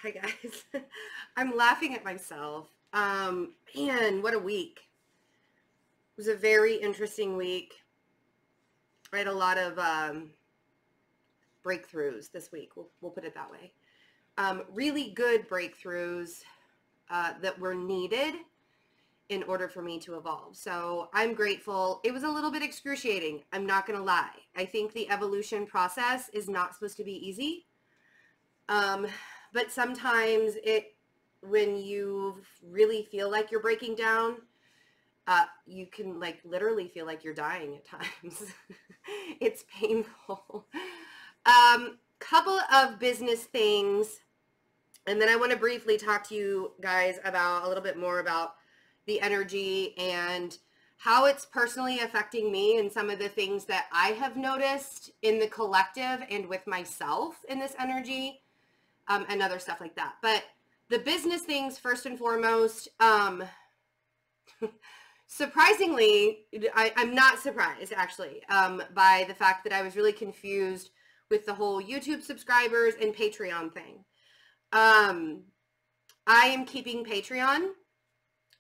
Hi guys. I'm laughing at myself. Man, what a week. It was a very interesting week. I had a lot of breakthroughs this week. We'll put it that way. Really good breakthroughs that were needed in order for me to evolve. So I'm grateful. It was a little bit excruciating. I'm not going to lie. I think the evolution process is not supposed to be easy. But sometimes when you really feel like you're breaking down, you can like literally feel like you're dying at times. It's painful. Couple of business things. And then I want to briefly talk to you guys about a little bit more about the energy and how it's personally affecting me and some of the things that I have noticed in the collective and with myself in this energy, and other stuff like that. But the business things, first and foremost, surprisingly, I'm not surprised actually, by the fact that I was really confused with the whole YouTube subscribers and Patreon thing. I am keeping Patreon.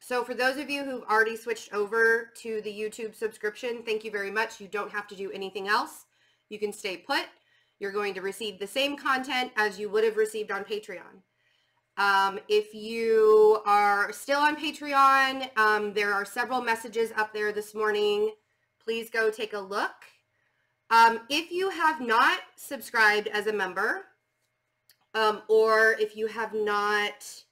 So for those of you who've already switched over to the YouTube subscription, thank you very much. You don't have to do anything else. You can stay put. You're going to receive the same content as you would have received on Patreon. If you are still on Patreon, there are several messages up there this morning. Please go take a look. If you have not subscribed as a member, or if you have not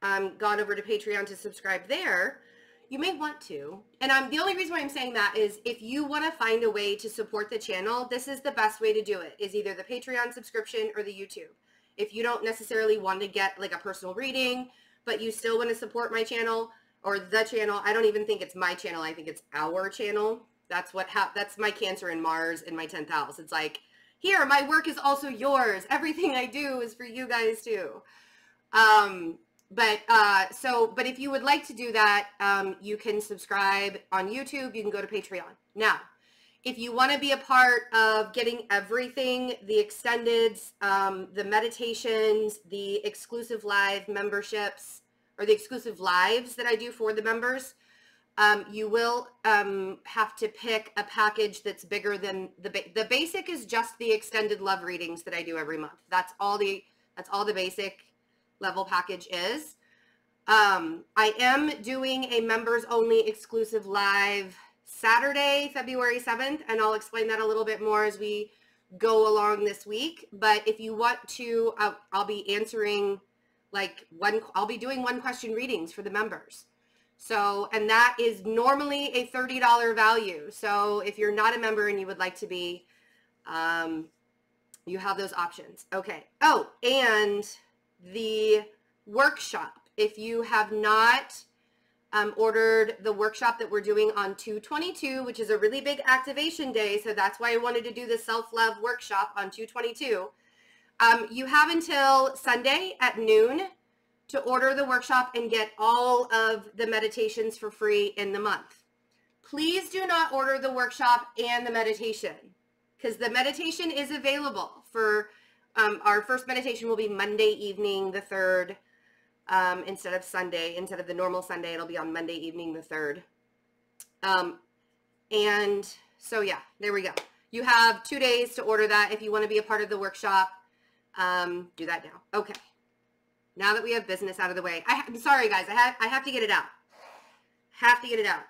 gone over to Patreon to subscribe there, you may want to. And the only reason why I'm saying that is if you want to find a way to support the channel, this is the best way to do it, is either the Patreon subscription or the YouTube. If you don't necessarily want to get like a personal reading, but you still want to support my channel or the channel, I don't even think it's my channel. I think it's our channel. That's my Cancer in Mars in my 10th house. It's like, here, my work is also yours. Everything I do is for you guys too. But if you would like to do that, you can subscribe on YouTube. You can go to Patreon. Now, if you want to be a part of getting everything, the extendeds, the meditations, the exclusive live memberships, or the exclusive lives that I do for the members, you will have to pick a package that's bigger than the basic is just the extended love readings that I do every month. That's all the basic level package is. I am doing a members only exclusive live Saturday, February 7th, and I'll explain that a little bit more as we go along this week. But if you want to, I'll be answering I'll be doing 1-question readings for the members. So, and that is normally a $30 value. So if you're not a member and you would like to be, you have those options. Okay. Oh, and the workshop. If you have not ordered the workshop that we're doing on 2/22, which is a really big activation day, so that's why I wanted to do the self-love workshop on 2/22, you have until Sunday at noon to order the workshop and get all of the meditations for free in the month. Please do not order the workshop and the meditation, because the meditation is available for our first meditation will be Monday evening the 3rd, instead of Sunday. Instead of the normal Sunday, it'll be on Monday evening the 3rd. And so yeah, there we go. You have 2 days to order that if you want to be a part of the workshop. Do that now. Okay. Now that we have business out of the way, I'm sorry guys, I have to get it out. Have to get it out.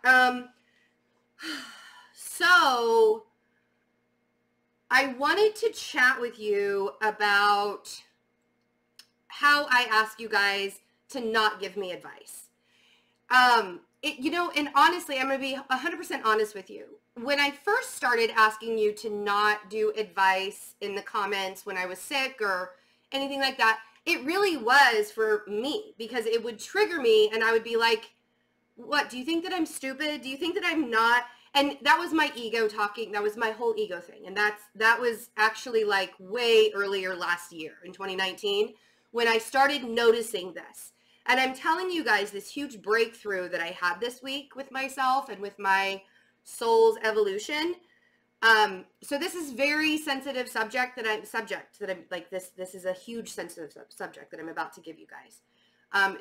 So I wanted to chat with you about how I ask you guys to not give me advice. And honestly, I'm going to be 100% honest with you. When I first started asking you to not do advice in the comments when I was sick or anything like that, it really was for me, because it would trigger me and I would be like, what, do you think that I'm stupid? Do you think that I'm not? And that was my ego talking. That was my whole ego thing. And that was actually like way earlier last year in 2019 when I started noticing this. And I'm telling you guys this huge breakthrough that I had this week with myself and with my soul's evolution. So this is very sensitive subject that I'm like, this is a huge sensitive subject that I'm about to give you guys.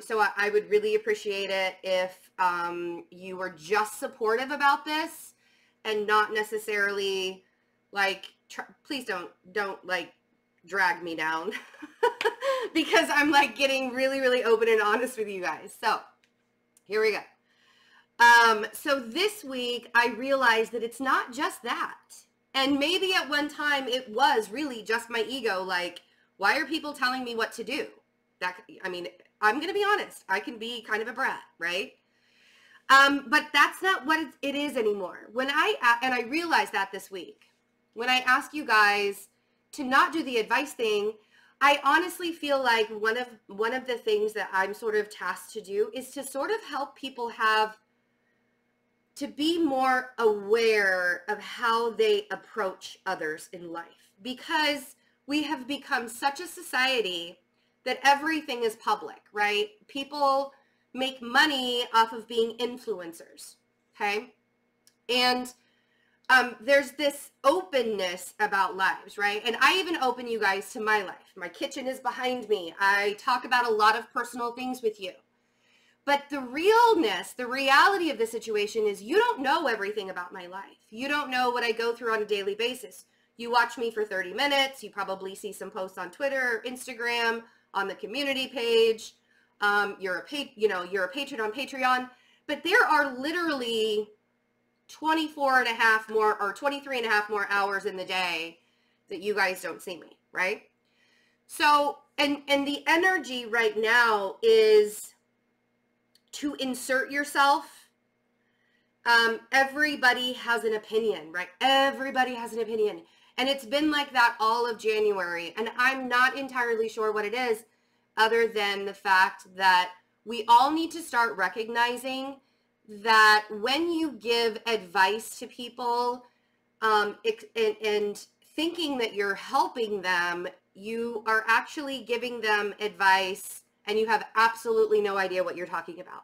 So I would really appreciate it if you were just supportive about this and not necessarily like, please don't like drag me down because I'm like getting really, really open and honest with you guys. So here we go. So this week I realized that it's not just that. And maybe at one time it was really just my ego. Like, why are people telling me what to do? I mean, I'm going to be honest. I can be kind of a brat, right? But that's not what it is anymore. And I realized that this week, when I ask you guys to not do the advice thing, I honestly feel like one of the things that I'm sort of tasked to do is to sort of help people to be more aware of how they approach others in life, because we have become such a society that everything is public, right? People make money off of being influencers, okay? And there's this openness about lives, right? And I even open you guys to my life. My kitchen is behind me. I talk about a lot of personal things with you. But the realness, the reality of the situation is you don't know everything about my life. You don't know what I go through on a daily basis. You watch me for 30 minutes. You probably see some posts on Twitter, Instagram, on the community page. You're a patron on Patreon. But there are literally 24 and a half more or 23 and a half more hours in the day that you guys don't see me, right? So, and the energy right now is to insert yourself. Everybody has an opinion, right? Everybody has an opinion. And it's been like that all of January. And I'm not entirely sure what it is, other than the fact that we all need to start recognizing that when you give advice to people and thinking that you're helping them, you are actually giving them advice and you have absolutely no idea what you're talking about.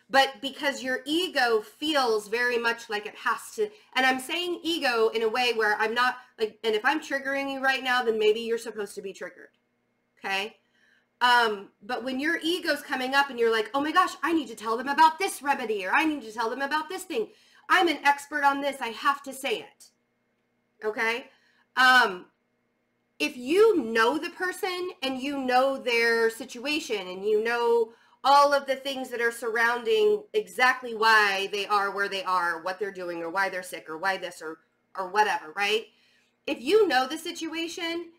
But because your ego feels very much like it has to, and I'm saying ego in a way where I'm not like, and if I'm triggering you right now, then maybe you're supposed to be triggered, okay? But when your ego's coming up and you're like, oh my gosh, I need to tell them about this remedy, or I need to tell them about this thing. I'm an expert on this. I have to say it, okay? If you know the person and you know their situation and you know all of the things that are surrounding exactly why they are where they are, what they're doing, or why they're sick, or why this, or whatever, right? If you know the situation,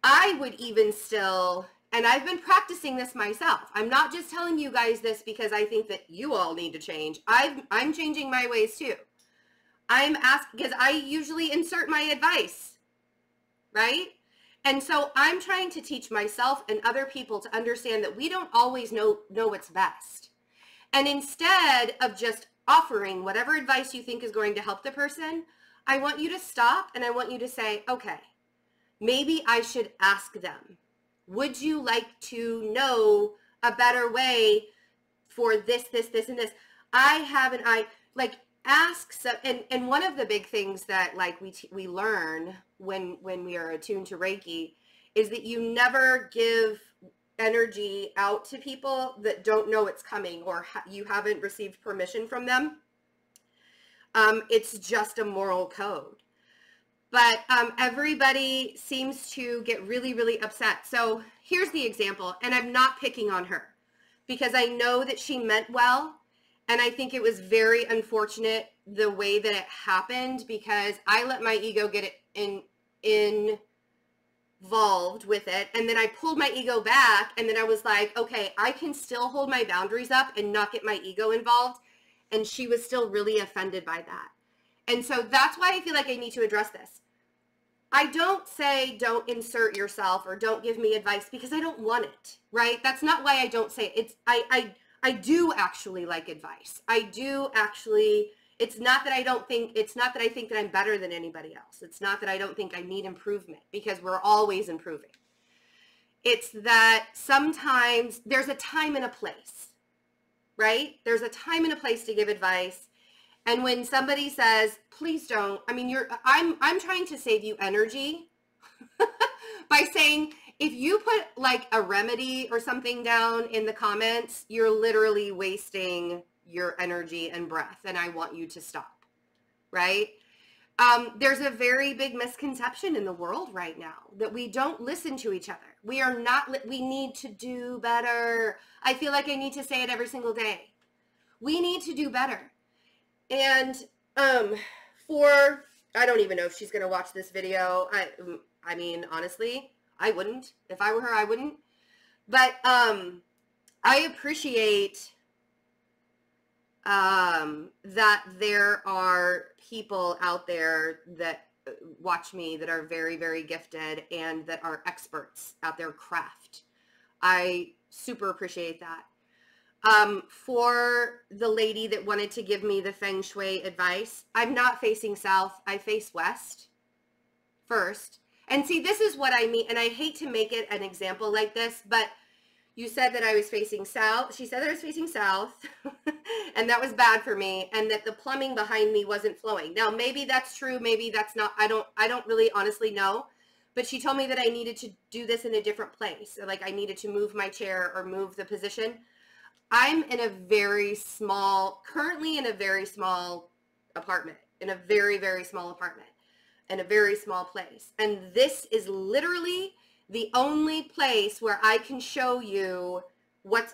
I would even still, and I've been practicing this myself. I'm not just telling you guys this because I think that you all need to change. I'm changing my ways too. I'm asking, because I usually insert my advice, right? And so I'm trying to teach myself and other people to understand that we don't always know what's best. And instead of just offering whatever advice you think is going to help the person, I want you to stop and I want you to say, okay, maybe I should ask them, would you like to know a better way for this, and this? Ask. So, and one of the big things that like we learn when we are attuned to Reiki is that you never give energy out to people that don't know it's coming or you haven't received permission from them. It's just a moral code. But everybody seems to get really, really upset. So here's the example, and I'm not picking on her because I know that she meant well. And I think it was very unfortunate the way that it happened because I let my ego get involved with it. And then I pulled my ego back and then I was like, okay, I can still hold my boundaries up and not get my ego involved. And she was still really offended by that. And so that's why I feel like I need to address this. I don't say don't insert yourself or don't give me advice because I don't want it, right? That's not why I don't say it. I do actually like advice. I do actually, it's not that I think that I'm better than anybody else. It's not that I don't think I need improvement because we're always improving. It's that sometimes there's a time and a place, right? There's a time and a place to give advice. And when somebody says, please don't, I mean, I'm trying to save you energy by saying, if you put like a remedy or something down in the comments, you're literally wasting your energy and breath, and I want you to stop, right? There's a very big misconception in the world right now that we don't listen to each other. We are not, we need to do better. I feel like I need to say it every single day. We need to do better. And I don't even know if she's going to watch this video. I mean, honestly, I wouldn't. If I were her, I wouldn't. But I appreciate that there are people out there that watch me that are very, very gifted and that are experts at their craft. I super appreciate that. For the lady that wanted to give me the feng shui advice, I'm not facing south. I face west first. And see, this is what I mean. And I hate to make it an example like this, but you said that I was facing south. She said that I was facing south and that was bad for me, and that the plumbing behind me wasn't flowing. Now, maybe that's true. Maybe that's not. I don't really honestly know, but she told me that I needed to do this in a different place. Like I needed to move my chair or move the position. I'm in a very small, currently in a very small apartment, in a very, very small apartment, in a very small place. And this is literally the only place where I can show you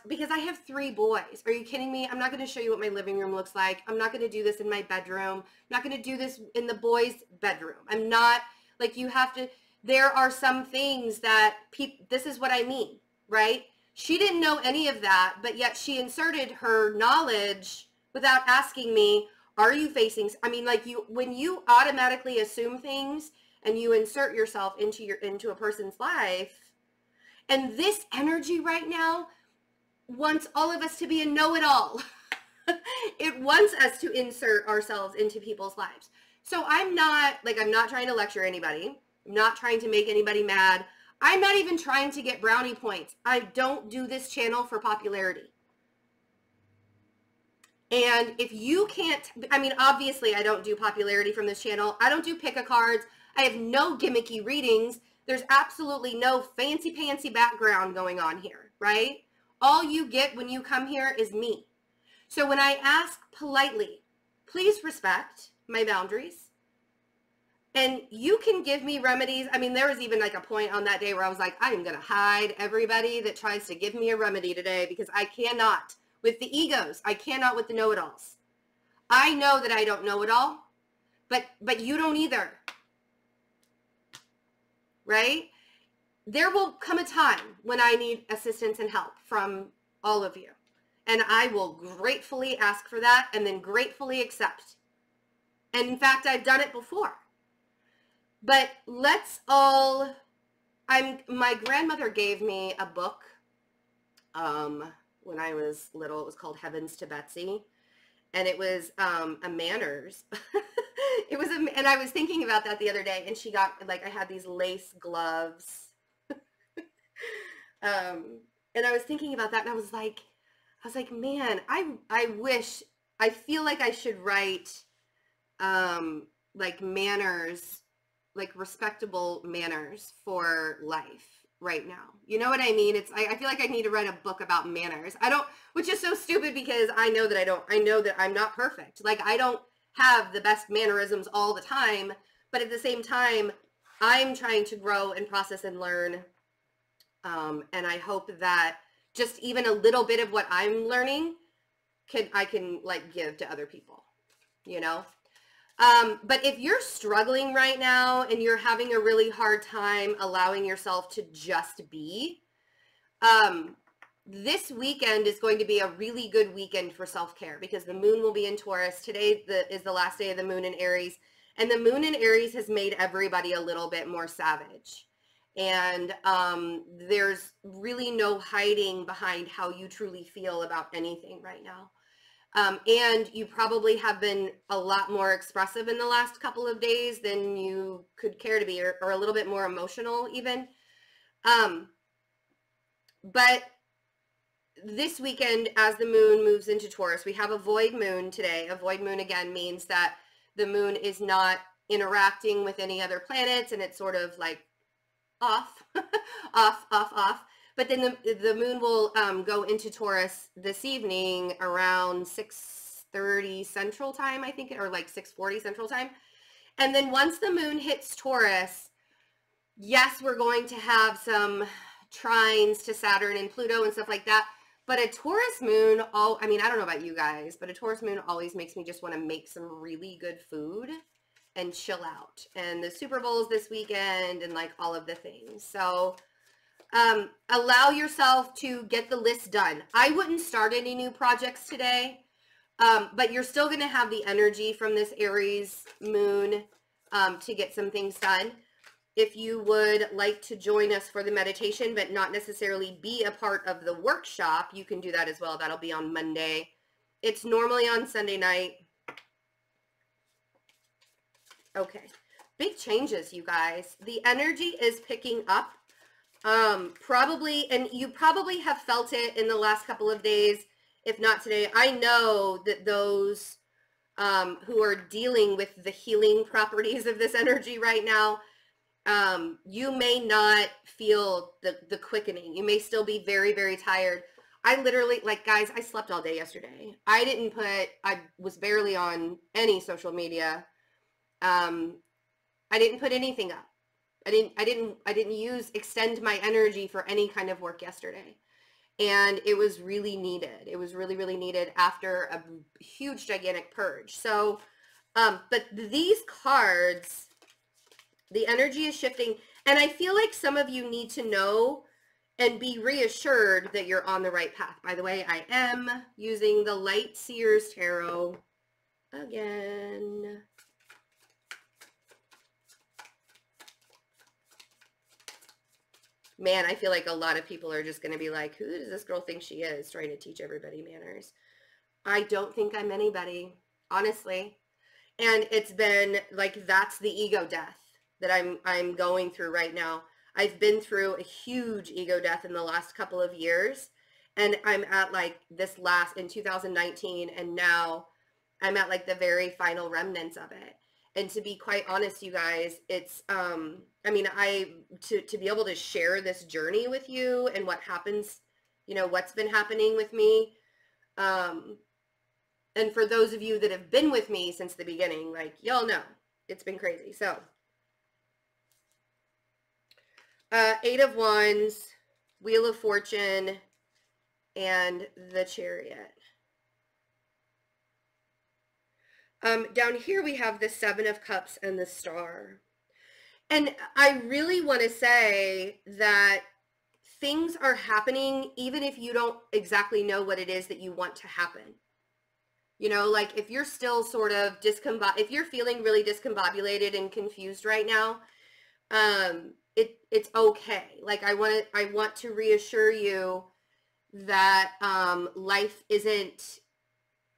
because I have 3 boys. Are you kidding me? I'm not going to show you what my living room looks like. I'm not going to do this in my bedroom. I'm not going to do this in the boys' bedroom. I'm not, like, you have to, there are some things that this is what I mean, right? She didn't know any of that, but yet she inserted her knowledge without asking me, are you facing, I mean, like when you automatically assume things and you insert yourself into a person's life, and this energy right now wants all of us to be a know-it-all. It wants us to insert ourselves into people's lives. So I'm not trying to lecture anybody. I'm not trying to make anybody mad. I'm not even trying to get brownie points. I don't do this channel for popularity. And if you can't, I mean, obviously I don't do popularity from this channel. I don't do pick-a-cards. I have no gimmicky readings. There's absolutely no fancy-pantsy background going on here, right? All you get when you come here is me. So when I ask politely, please respect my boundaries. And you can give me remedies. I mean, there was even like a point on that day where I was like, I am going to hide everybody that tries to give me a remedy today, because I cannot with the egos. I cannot with the know-it-alls. I know that I don't know it all, but you don't either. Right? There will come a time when I need assistance and help from all of you. And I will gratefully ask for that and then gratefully accept. And in fact, I've done it before. But let's all, my grandmother gave me a book when I was little. It was called Heavens to Betsy. And it was a manners. And I was thinking about that the other day, and she got, like, I had these lace gloves. And I was thinking about that, and I was like, man, I wish, I feel like I should write, like manners, like respectable manners for life right now. You know what I mean? I feel like I need to write a book about manners. Which is so stupid, because I know that I'm not perfect. Like, I don't have the best mannerisms all the time, but at the same time, I'm trying to grow and process and learn. And I hope that just even a little bit of what I'm learning I can like give to other people, you know? But if you're struggling right now and you're having a really hard time allowing yourself to just be, this weekend is going to be a really good weekend for self-care, because the moon will be in Taurus. Today is the last day of the moon in Aries, and the moon in Aries has made everybody a little bit more savage. And there's really no hiding behind how you truly feel about anything right now. And you probably have been a lot more expressive in the last couple of days than you could care to be, or a little bit more emotional even. But this weekend, as the moon moves into Taurus, we have a void moon today. A void moon, again, means that the moon is not interacting with any other planets, and it's sort of like off, off. But then the moon will go into Taurus this evening around 6:30 Central Time, I think, or like 6:40 Central Time. And then once the moon hits Taurus, yes, we're going to have some trines to Saturn and Pluto and stuff like that. But a Taurus moon, I mean, I don't know about you guys, but a Taurus moon always makes me just want to make some really good food and chill out. And the Super Bowl is this weekend and like all of the things. So allow yourself to get the list done. I wouldn't start any new projects today, but you're still going to have the energy from this Aries moon to get some things done. If you would like to join us for the meditation, but not necessarily be a part of the workshop, you can do that as well. That'll be on Monday. It's normally on Sunday night. Okay. Big changes, you guys. The energy is picking up. Probably, and you probably have felt it in the last couple of days, if not today. I know that those who are dealing with the healing properties of this energy right now, you may not feel the quickening. You may still be very, very tired. I literally, like, guys, I slept all day yesterday. I was barely on any social media. I didn't put anything up. I didn't extend my energy for any kind of work yesterday. And it was really needed. It was really, really needed after a huge, gigantic purge. So, but these cards, the energy is shifting, and I feel like some of you need to know and be reassured that you're on the right path. By the way, I am using the Light Seers Tarot again. Man, I feel like a lot of people are just going to be like, who does this girl think she is, trying to teach everybody manners? I don't think I'm anybody, honestly. And it's been like, that's the ego death that I'm going through right now. I've been through a huge ego death in the last couple of years, and I'm at like this in 2019, and now I'm at like the very final remnants of it. And to be quite honest, you guys, it's, I mean, to be able to share this journey with you and what happens, you know, what's been happening with me. And for those of you that have been with me since the beginning, like, y'all know, it's been crazy. So, 8 of Wands, Wheel of Fortune, and the Chariot. Down here we have the 7 of Cups and the Star. And I really want to say that things are happening even if you don't exactly know what it is that you want to happen. You know, like if you're still sort of if you're feeling really discombobulated and confused right now, it's okay. Like I want to reassure you that life isn't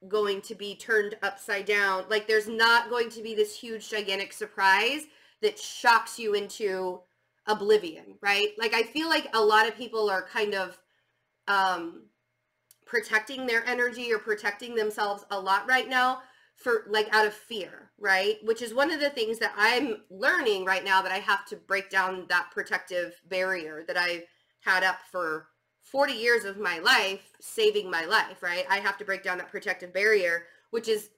going to be turned upside down. Like there's not going to be this huge gigantic surprise that shocks you into oblivion, right? Like I feel like a lot of people are kind of protecting their energy or protecting themselves a lot right now for like out of fear, right? Which is one of the things that I'm learning right now, that I have to break down that protective barrier that I had up for 40 years of my life, saving my life, right? I have to break down that protective barrier, which is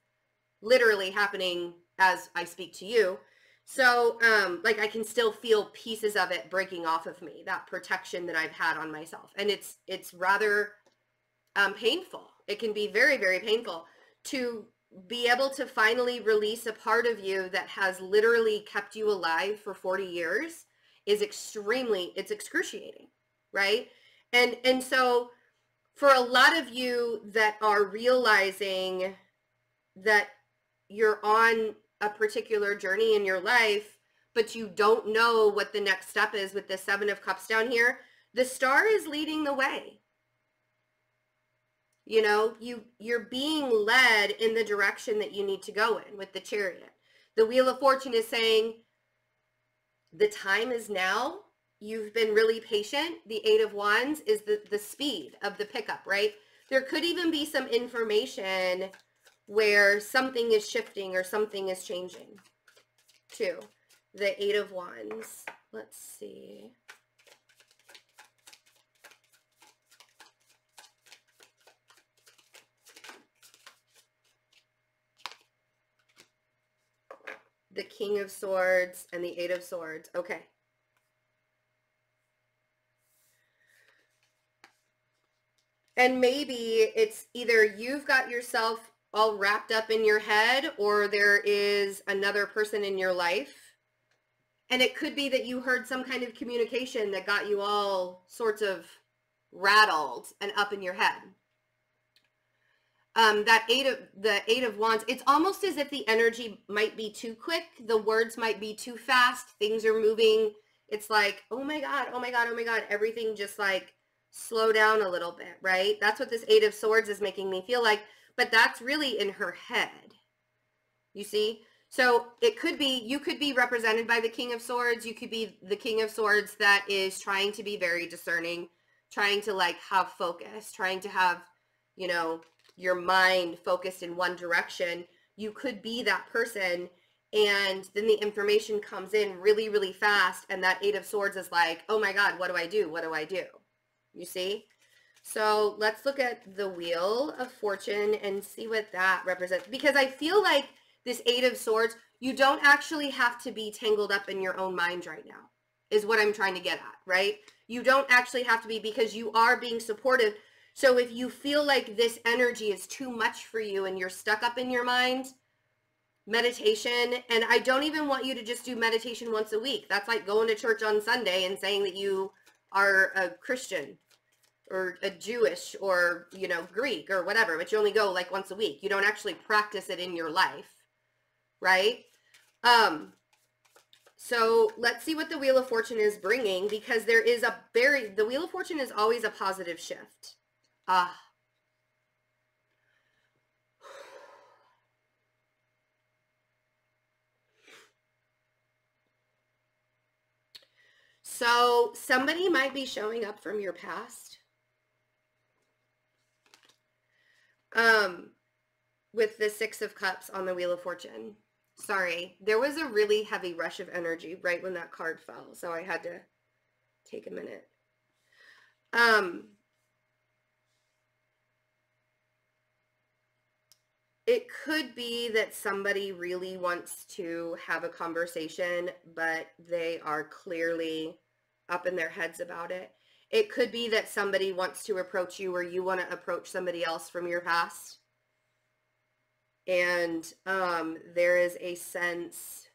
literally happening as I speak to you. So, like I can still feel pieces of it breaking off of me, that protection that I've had on myself. And it's rather painful. It can be very, very painful to be able to finally release a part of you that has literally kept you alive for 40 years is it's excruciating, right? And so for a lot of you that are realizing that you're on a particular journey in your life, but you don't know what the next step is with the 7 of Cups down here, the Star is leading the way. You know, you're being led in the direction that you need to go in with the Chariot. The Wheel of Fortune is saying the time is now you've been really patient. The Eight of Wands is the speed of the pickup, right? There could even be some information where something is shifting or something is changing too. The Eight of Wands. Let's see. The King of Swords and the Eight of Swords. Okay. And maybe it's either you've got yourself all wrapped up in your head, or there is another person in your life. And it could be that you heard some kind of communication that got you all sorts of rattled and up in your head. The Eight of Wands, it's almost as if the energy might be too quick. The words might be too fast. Things are moving. It's like, oh my God, oh my God, oh my God. Everything just like slow down a little bit, right? That's what this Eight of Swords is making me feel like, but that's really in her head. You see? So it could be, you could be represented by the King of Swords. You could be the King of Swords that is trying to be very discerning, trying to like have focus, trying to have, you know, your mind focused in one direction. You could be that person, and then the information comes in really, really fast, and that Eight of Swords is like, oh my God, what do I do? What do I do? You see? So let's look at the Wheel of Fortune and see what that represents, because I feel like this Eight of Swords, you don't actually have to be tangled up in your own mind right now, is what I'm trying to get at, right? You don't actually have to be, because you are being supportive. So if you feel like this energy is too much for you and you're stuck up in your mind, meditation, and I don't even want you to just do meditation once a week. That's like going to church on Sunday and saying that you are a Christian or a Jewish or, you know, Greek or whatever, but you only go like once a week. You don't actually practice it in your life, right? So let's see what the Wheel of Fortune is bringing, because there is the Wheel of Fortune is always a positive shift. So somebody might be showing up from your past. With the Six of Cups on the Wheel of Fortune. Sorry, there was a really heavy rush of energy right when that card fell, so I had to take a minute. It could be that somebody really wants to have a conversation, but they are clearly up in their heads about it. It could be that somebody wants to approach you, or you want to approach somebody else from your past. And there is a sense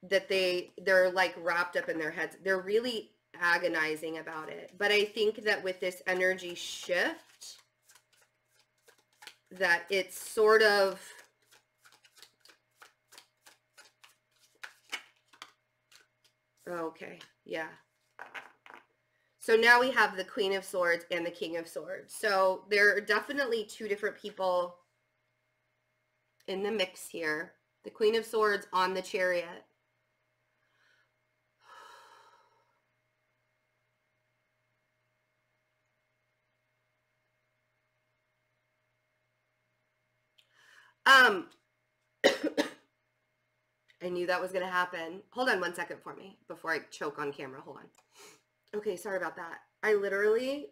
that they're like wrapped up in their heads. They're really agonizing about it. But I think that with this energy shift, that it's sort of, okay, yeah. So now we have the Queen of Swords and the King of Swords. So there are definitely two different people in the mix here. The Queen of Swords on the Chariot. I knew that was going to happen. Hold on one second for me before I choke on camera. Hold on. Okay, sorry about that. I literally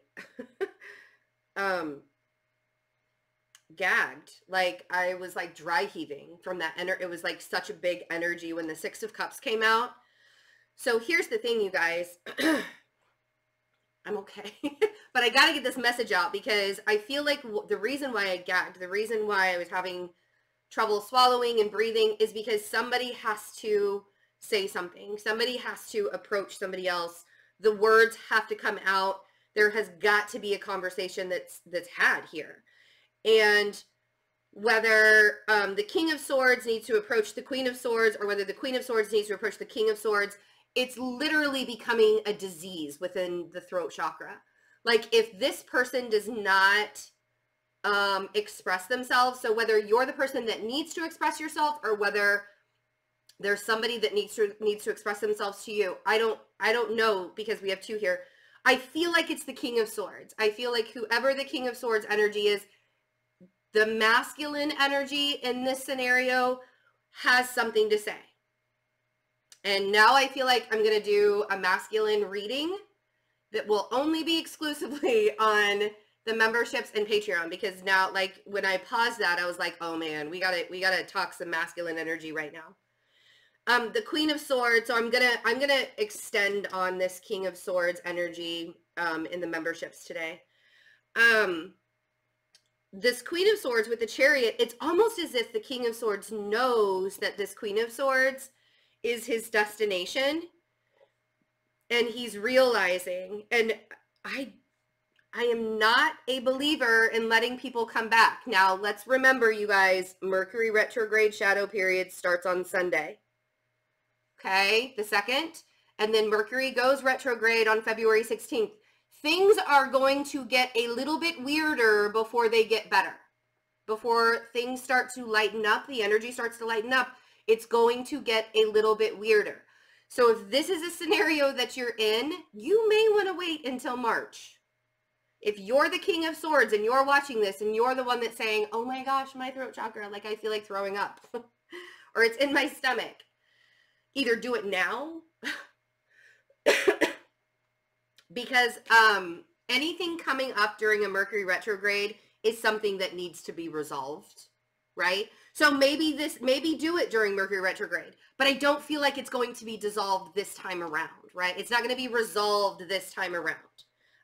gagged. Like, I was like dry heaving from that energy. It was like such a big energy when the Six of Cups came out. So here's the thing, you guys. I'm okay. But I got to get this message out, because I feel like the reason why I gagged, the reason why I was having trouble swallowing and breathing, is because somebody has to say something. Somebody has to approach somebody else. The words have to come out. There has got to be a conversation that's had here. And whether the King of Swords needs to approach the Queen of Swords, or whether the Queen of Swords needs to approach the King of Swords, it's literally becoming a disease within the throat chakra. Like, if this person does not express themselves, so whether you're the person that needs to express yourself, or whether There's somebody that needs to express themselves to you. I don't know, because we have two here. I feel like it's the King of Swords. I feel like whoever the King of Swords energy is, the masculine energy in this scenario has something to say. And now I feel like I'm going to do a masculine reading that will only be exclusively on the memberships and Patreon, because now, like, when I paused that, I was like, oh man, we gotta talk some masculine energy right now. The Queen of Swords. So I'm gonna extend on this King of Swords energy in the memberships today. This Queen of Swords with the Chariot, it's almost as if the King of Swords knows that this Queen of Swords is his destination, and he's realizing, and I am not a believer in letting people come back. Now, let's remember, you guys, Mercury retrograde shadow period starts on Sunday. Okay, the 2nd, and then Mercury goes retrograde on February 16th. Things are going to get a little bit weirder before they get better. Before things start to lighten up, the energy starts to lighten up, it's going to get a little bit weirder. So if this is a scenario that you're in, you may want to wait until March. If you're the King of Swords and you're watching this and you're the one that's saying, oh my gosh, my throat chakra, like I feel like throwing up, or it's in my stomach, either do it now, because anything coming up during a Mercury retrograde is something that needs to be resolved, right? So maybe do it during Mercury retrograde, but I don't feel like it's going to be dissolved this time around, right? It's not going to be resolved this time around.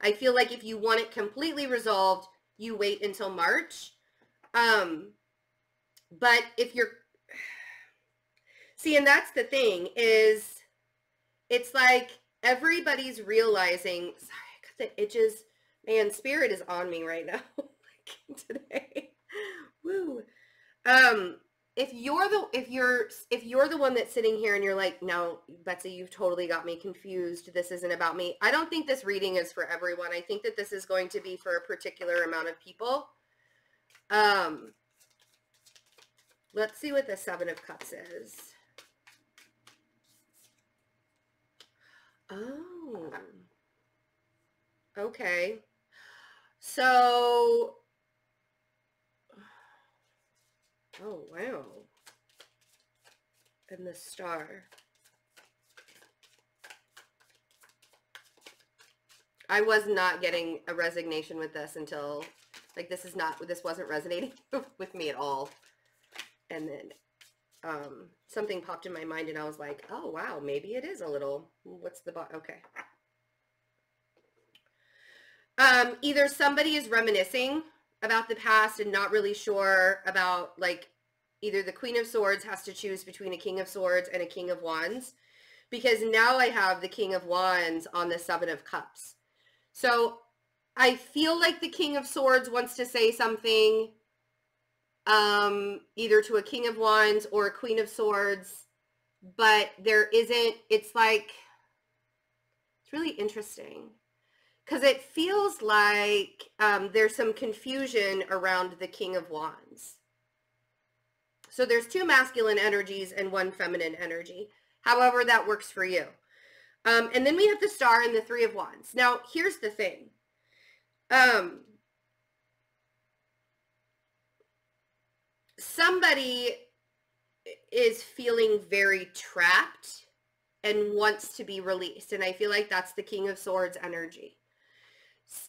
I feel like if you want it completely resolved, you wait until March. But if you're, see, and that's the thing, is it's like everybody's realizing, sorry, I got the itches. Man, spirit is on me right now today. Woo. If you're the one that's sitting here and you're like, no, Betsy, you've totally got me confused. This isn't about me. I don't think this reading is for everyone. I think that this is going to be for a particular amount of people. Let's see what the 7 of Cups is. Oh, okay. So, oh, wow. And the Star. I was not getting a resignation with this until, like, this wasn't resonating with me at all. And then something popped in my mind and I was like, oh, wow, maybe it is a little, what's the, okay. Either somebody is reminiscing about the past and not really sure about, like, either the Queen of Swords has to choose between a King of Swords and a King of Wands, because now I have the King of Wands on the 7 of Cups. So I feel like the King of Swords wants to say something either to a King of Wands or a Queen of Swords, but there isn't, it's like, it's really interesting. Because it feels like there's some confusion around the King of Wands. So there's 2 masculine energies and 1 feminine energy. However that works for you. And then we have the Star and the 3 of Wands. Now, here's the thing. Somebody is feeling very trapped and wants to be released. And I feel like that's the King of Swords energy.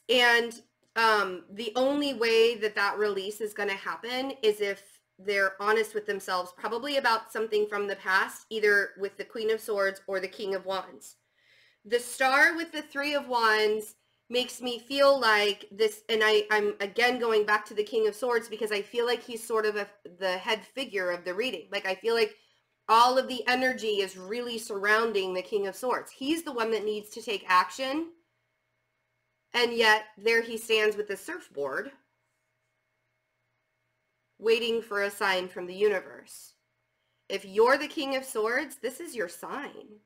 And the only way that that release is going to happen is if they're honest with themselves, probably about something from the past, either with the Queen of Swords or the King of Wands. The Star with the 3 of Wands makes me feel like this, and I'm again going back to the King of Swords because I feel like he's sort of the head figure of the reading. Like, I feel like all of the energy is really surrounding the King of Swords. He's the one that needs to take action. And yet, there he stands with the surfboard, waiting for a sign from the universe. If you're the King of Swords, this is your sign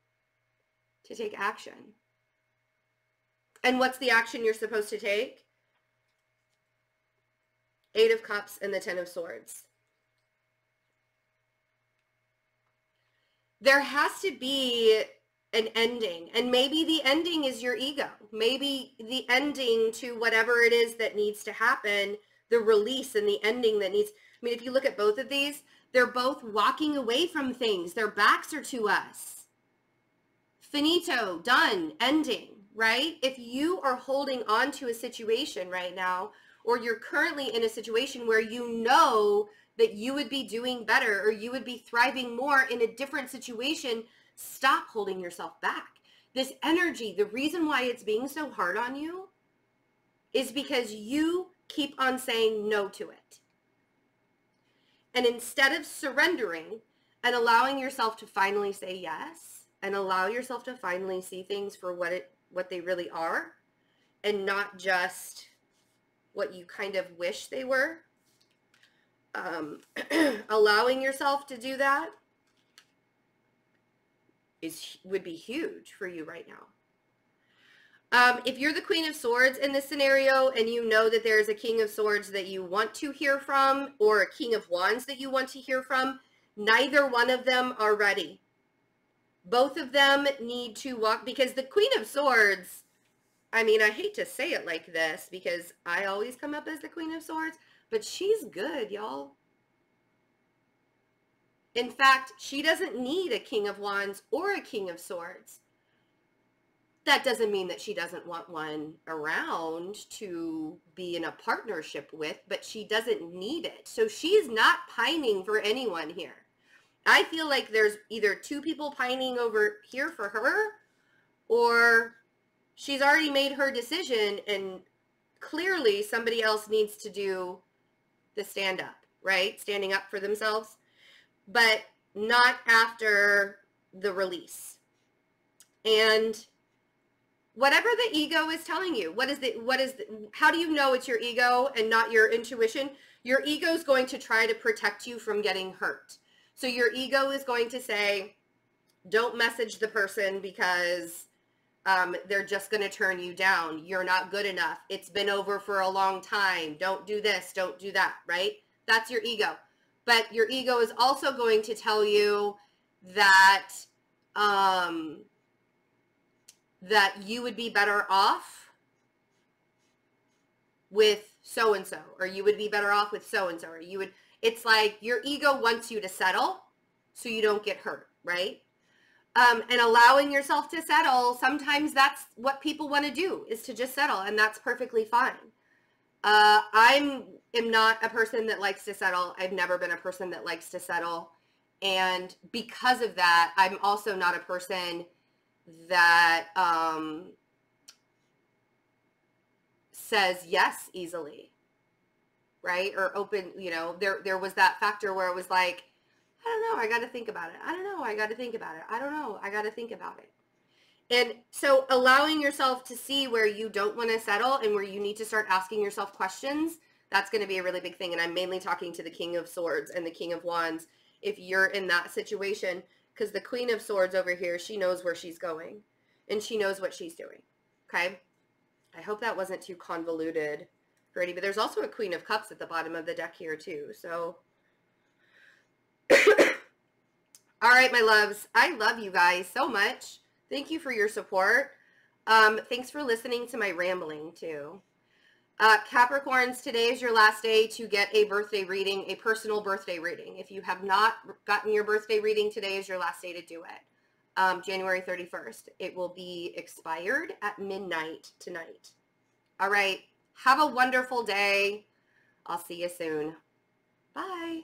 to take action. And what's the action you're supposed to take? 8 of Cups and the 10 of Swords. there has to be an ending, and maybe the ending is your ego. Maybe the ending to whatever it is that needs to happen, the release and the ending that needs, I mean, if you look at both of these, they're both walking away from things. Their backs are to us. Finito, done, ending, right? If you are holding on to a situation right now, or you're currently in a situation where you know that you would be doing better or you would be thriving more in a different situation, stop holding yourself back. This energy, the reason why it's being so hard on you is because you keep on saying no to it. And instead of surrendering and allowing yourself to finally say yes and allow yourself to finally see things for what they really are and not just what you kind of wish they were, allowing yourself to do that would be huge for you right now. If you're the Queen of Swords in this scenario and you know that there's a King of Swords that you want to hear from or a King of Wands that you want to hear from, neither one of them are ready. Both of them need to walk, because the Queen of Swords, I mean, I hate to say it like this because I always come up as the Queen of Swords, but she's good, y'all. In fact, she doesn't need a King of Wands or a King of Swords. That doesn't mean that she doesn't want one around to be in a partnership with, but she doesn't need it. So she's not pining for anyone here. I feel like there's either two people pining over here for her, or she's already made her decision and clearly somebody else needs to do the stand up, right? Standing up for themselves, but not after the release. And whatever the ego is telling you, how do you know it's your ego and not your intuition? Your ego is going to try to protect you from getting hurt. So your ego is going to say, don't message the person because they're just going to turn you down. You're not good enough. It's been over for a long time. Don't do this. Don't do that, right? That's your ego. But your ego is also going to tell you that that you would be better off with so-and-so, or you would be better off with so-and-so, or you would, it's like your ego wants you to settle so you don't get hurt, right? And allowing yourself to settle, sometimes that's what people want to do, is to just settle, and that's perfectly fine. I am not a person that likes to settle. I've never been a person that likes to settle. And because of that, I'm also not a person that says yes easily, right? Or open, you know, there was that factor where it was like, I don't know, I got to think about it. I don't know, I got to think about it. I don't know, I got to think about it. And so allowing yourself to see where you don't want to settle and where you need to start asking yourself questions, that's going to be a really big thing. And I'm mainly talking to the King of Swords and the King of Wands if you're in that situation, because the Queen of Swords over here, she knows where she's going and she knows what she's doing, okay? I hope that wasn't too convoluted for any, but there's also a Queen of Cups at the bottom of the deck here too, so. All right, my loves, I love you guys so much. Thank you for your support. Thanks for listening to my rambling too. Capricorns, today is your last day to get a birthday reading, a personal birthday reading. If you have not gotten your birthday reading, today is your last day to do it. January 31st. It will be expired at midnight tonight. All right. Have a wonderful day. I'll see you soon. Bye.